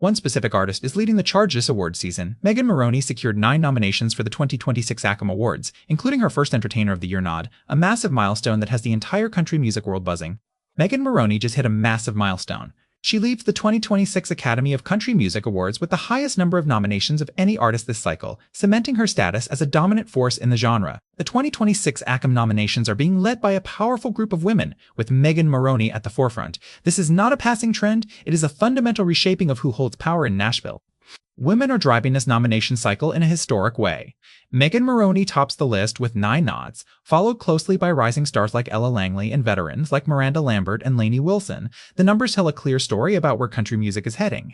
One specific artist is leading the charge this award season. Moroney secured 9 nominations for the 2026 ACM Awards, including her first Entertainer of the Year nod, a massive milestone that has the entire country music world buzzing. Moroney just hit a massive milestone. She leads the 2026 Academy of Country Music Awards with the highest number of nominations of any artist this cycle, cementing her status as a dominant force in the genre. The 2026 ACM nominations are being led by a powerful group of women, with Moroney at the forefront. This is not a passing trend, it is a fundamental reshaping of who holds power in Nashville. Women are driving this nomination cycle in a historic way. Moroney tops the list with 9 nods, followed closely by rising stars like Langley and veterans like Miranda, Lambert, and Lainey Wilson. The numbers tell a clear story about where country music is heading.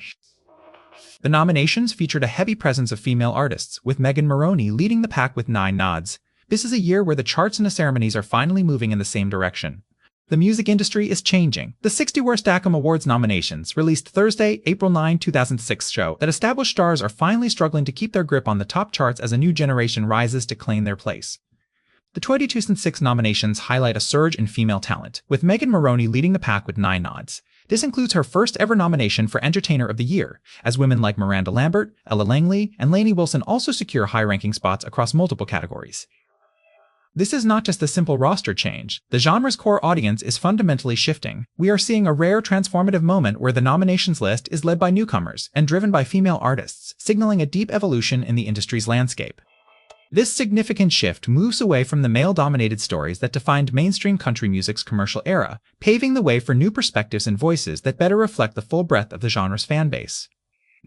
The nominations featured a heavy presence of female artists, with Moroney leading the pack with 9 nods. This is a year where the charts and the ceremonies are finally moving in the same direction. The music industry is changing. The 60 Worst ACM Awards nominations, released Thursday, April 9, 2006, show that established stars are finally struggling to keep their grip on the top charts as a new generation rises to claim their place. The 2026 nominations highlight a surge in female talent, with Moroney leading the pack with 9 nods. This includes her first ever nomination for Entertainer of the Year, as women like Miranda Lambert, Langley, and Lainey Wilson also secure high-ranking spots across multiple categories. This is not just a simple roster change. The genre's core audience is fundamentally shifting. We are seeing a rare transformative moment where the nominations list is led by newcomers and driven by female artists, signaling a deep evolution in the industry's landscape. This significant shift moves away from the male-dominated stories that defined mainstream country music's commercial era, paving the way for new perspectives and voices that better reflect the full breadth of the genre's fan base.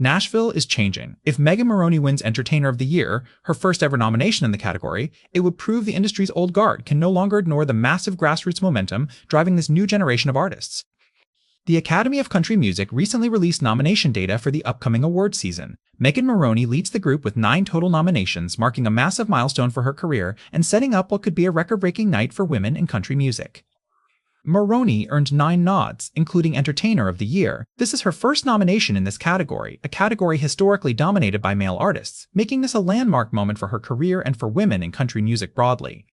Nashville is changing. If Moroney wins Entertainer of the Year, her first ever nomination in the category, it would prove the industry's old guard can no longer ignore the massive grassroots momentum driving this new generation of artists. The Academy of Country Music recently released nomination data for the upcoming award season. Moroney leads the group with 9 total nominations, marking a massive milestone for her career and setting up what could be a record-breaking night for women in country music. Moroney earned 9 nods, including Entertainer of the Year. This is her first nomination in this category, a category historically dominated by male artists, making this a landmark moment for her career and for women in country music broadly.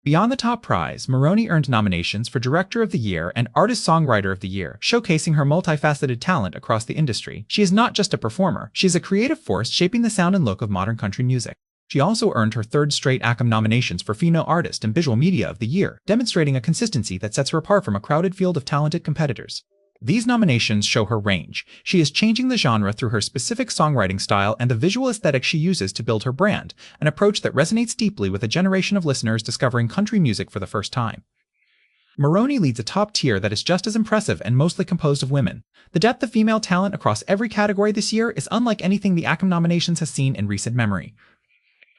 Beyond the top prize, Moroney earned nominations for Director of the Year and Artist-Songwriter of the Year, showcasing her multifaceted talent across the industry. She is not just a performer, she is a creative force shaping the sound and look of modern country music. She also earned her 3rd straight ACM nominations for Female Artist and Visual Media of the Year, demonstrating a consistency that sets her apart from a crowded field of talented competitors. These nominations show her range. She is changing the genre through her specific songwriting style and the visual aesthetic she uses to build her brand, an approach that resonates deeply with a generation of listeners discovering country music for the first time. Moroney leads a top tier that is just as impressive and mostly composed of women. The depth of female talent across every category this year is unlike anything the ACM nominations has seen in recent memory.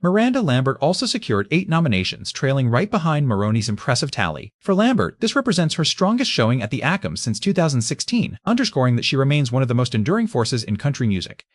Miranda Lambert also secured 8 nominations, trailing right behind Moroney's impressive tally. For Lambert, this represents her strongest showing at the ACM since 2016, underscoring that she remains one of the most enduring forces in country music.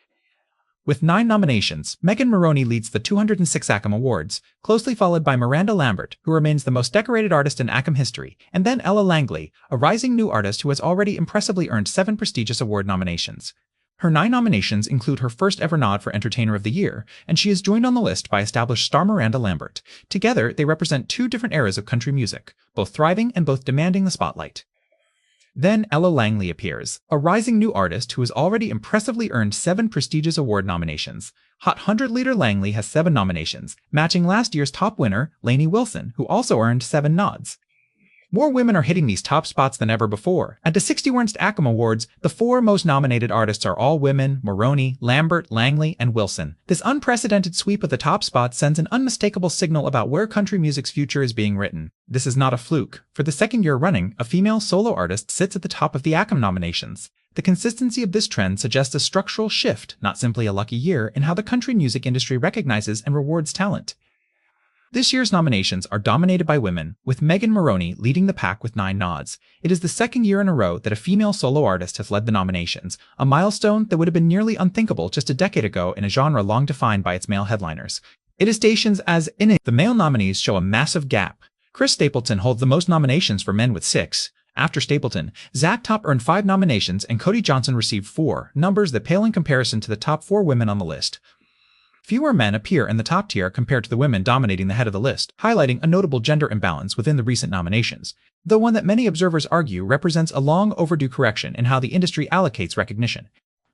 With 9 nominations, Moroney leads the 206 ACM Awards, closely followed by Miranda Lambert, who remains the most decorated artist in ACM history, and then Langley, a rising new artist who has already impressively earned 7 prestigious award nominations. Her 9 nominations include her first ever nod for Entertainer of the Year, and she is joined on the list by established star Miranda Lambert. Together, they represent 2 different eras of country music, both thriving and both demanding the spotlight. Then Langley appears, a rising new artist who has already impressively earned 7 prestigious award nominations. Hot 100 leader Langley has 7 nominations, matching last year's top winner, Lainey Wilson, who also earned 7 nods. More women are hitting these top spots than ever before. At the 60 Worst ACM Awards, the 4 most nominated artists are all women: Moroney, Lambert, Langley, and Wilson. This unprecedented sweep of the top spots sends an unmistakable signal about where country music's future is being written. This is not a fluke. For the 2nd year running, a female solo artist sits at the top of the ACM nominations. The consistency of this trend suggests a structural shift, not simply a lucky year, in how the country music industry recognizes and rewards talent. This year's nominations are dominated by women, with Moroney leading the pack with 9 nods. It is the 2nd year in a row that a female solo artist has led the nominations, a milestone that would have been nearly unthinkable just a decade ago in a genre long defined by its male headliners. It is stations as in the male nominees show a massive gap. Chris Stapleton holds the most nominations for men with 6. After Stapleton, Zach Top earned 5 nominations and Cody Johnson received 4, numbers that pale in comparison to the top 4 women on the list. Fewer men appear in the top tier compared to the women dominating the head of the list, highlighting a notable gender imbalance within the recent nominations, though one that many observers argue represents a long overdue correction in how the industry allocates recognition.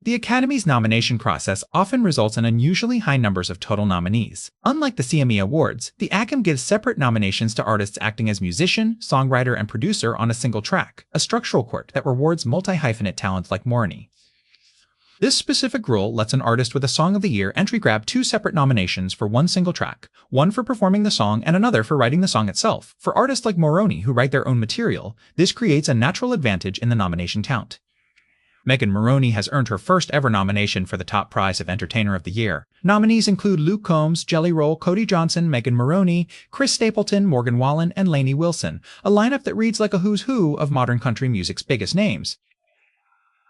The Academy's nomination process often results in unusually high numbers of total nominees. Unlike the ACM Awards, the ACM gives separate nominations to artists acting as musician, songwriter, and producer on a single track, a structural quirk that rewards multi-hyphenate talent like Moroney. This specific rule lets an artist with a Song of the Year entry grab 2 separate nominations for one single track, one for performing the song and another for writing the song itself. For artists like Moroney who write their own material, this creates a natural advantage in the nomination count. Megan Moroney has earned her first ever nomination for the top prize of Entertainer of the Year. Nominees include Luke Combs, Jelly Roll, Cody Johnson, Megan Moroney, Chris Stapleton, Morgan Wallen, and Lainey Wilson, a lineup that reads like a who's who of modern country music's biggest names.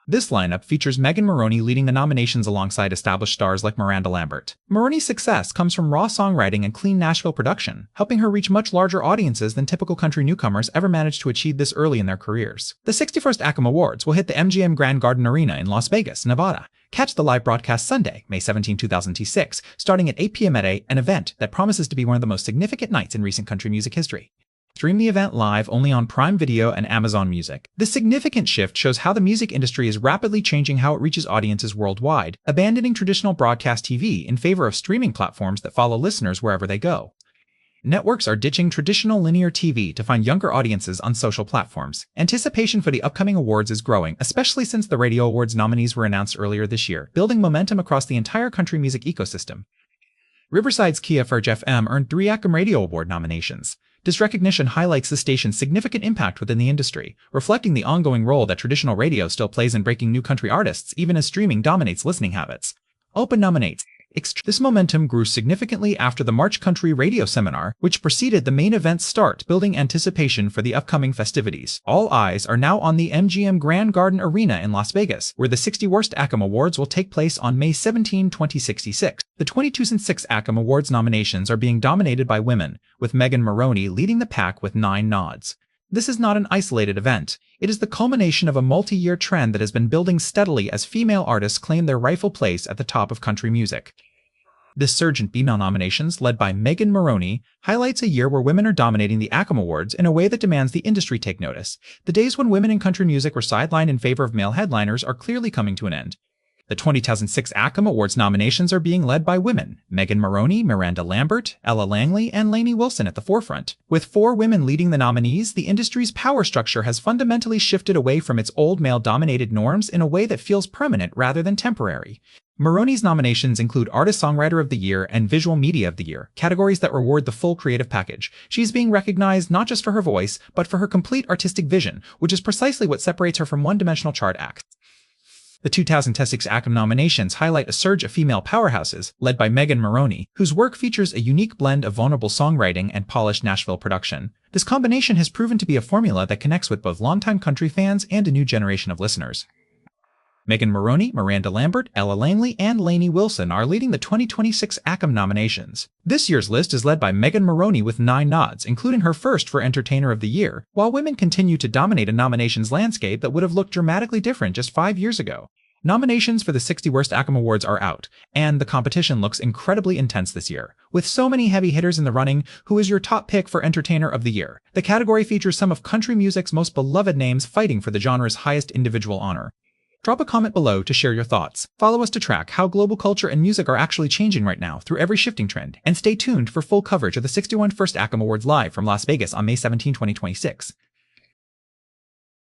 This lineup features Megan Moroney leading the nominations alongside established stars like Miranda Lambert. Moroney's success comes from raw songwriting and clean Nashville production, helping her reach much larger audiences than typical country newcomers ever managed to achieve this early in their careers. The 61st ACM Awards will hit the MGM Grand Garden Arena in Las Vegas, Nevada. Catch the live broadcast Sunday, May 17, 2006, starting at 8 p.m. at an event that promises to be one of the most significant nights in recent country music history. Stream the event live only on Prime Video and Amazon Music. This significant shift shows how the music industry is rapidly changing how it reaches audiences worldwide, abandoning traditional broadcast TV in favor of streaming platforms that follow listeners wherever they go. Networks are ditching traditional linear TV to find younger audiences on social platforms. Anticipation for the upcoming awards is growing, especially since the Radio Awards nominees were announced earlier this year, building momentum across the entire country music ecosystem. Riverside's Kia Ferg FM earned 3 ACM Radio Award nominations. This recognition highlights the station's significant impact within the industry, reflecting the ongoing role that traditional radio still plays in breaking new country artists even as streaming dominates listening habits. Open nominates. This momentum grew significantly after the March Country Radio Seminar, which preceded the main event's start, building anticipation for the upcoming festivities. All eyes are now on the MGM Grand Garden Arena in Las Vegas, where the 60 Worst ACM Awards will take place on May 17, 2066. The 2006 ACM Awards nominations are being dominated by women, with Megan Moroney leading the pack with 9 nods. This is not an isolated event. It is the culmination of a multi-year trend that has been building steadily as female artists claim their rightful place at the top of country music. This surge in female nominations, led by Megan Moroney, highlights a year where women are dominating the ACM Awards in a way that demands the industry take notice. The days when women in country music were sidelined in favor of male headliners are clearly coming to an end. The 2006 ACM Awards nominations are being led by women, Megan Moroney, Miranda Lambert, Langley, and Lainey Wilson at the forefront. With 4 women leading the nominees, the industry's power structure has fundamentally shifted away from its old male-dominated norms in a way that feels permanent rather than temporary. Moroney's nominations include Artist-Songwriter of the Year and Visual Media of the Year, categories that reward the full creative package. She's being recognized not just for her voice, but for her complete artistic vision, which is precisely what separates her from one-dimensional chart acts. The 2006 ACM nominations highlight a surge of female powerhouses, led by Megan Moroney, whose work features a unique blend of vulnerable songwriting and polished Nashville production. This combination has proven to be a formula that connects with both longtime country fans and a new generation of listeners. Megan Moroney, Miranda Lambert, Langley, and Lainey Wilson are leading the 2026 ACM nominations. This year's list is led by Megan Moroney with 9 nods, including her first for Entertainer of the Year, while women continue to dominate a nominations landscape that would have looked dramatically different just 5 years ago. Nominations for the 60 Worst ACM Awards are out, and the competition looks incredibly intense this year. With so many heavy hitters in the running, who is your top pick for Entertainer of the Year? The category features some of country music's most beloved names fighting for the genre's highest individual honor. Drop a comment below to share your thoughts. Follow us to track how global culture and music are actually changing right now through every shifting trend, and stay tuned for full coverage of the 61st ACM Awards live from Las Vegas on May 17, 2026.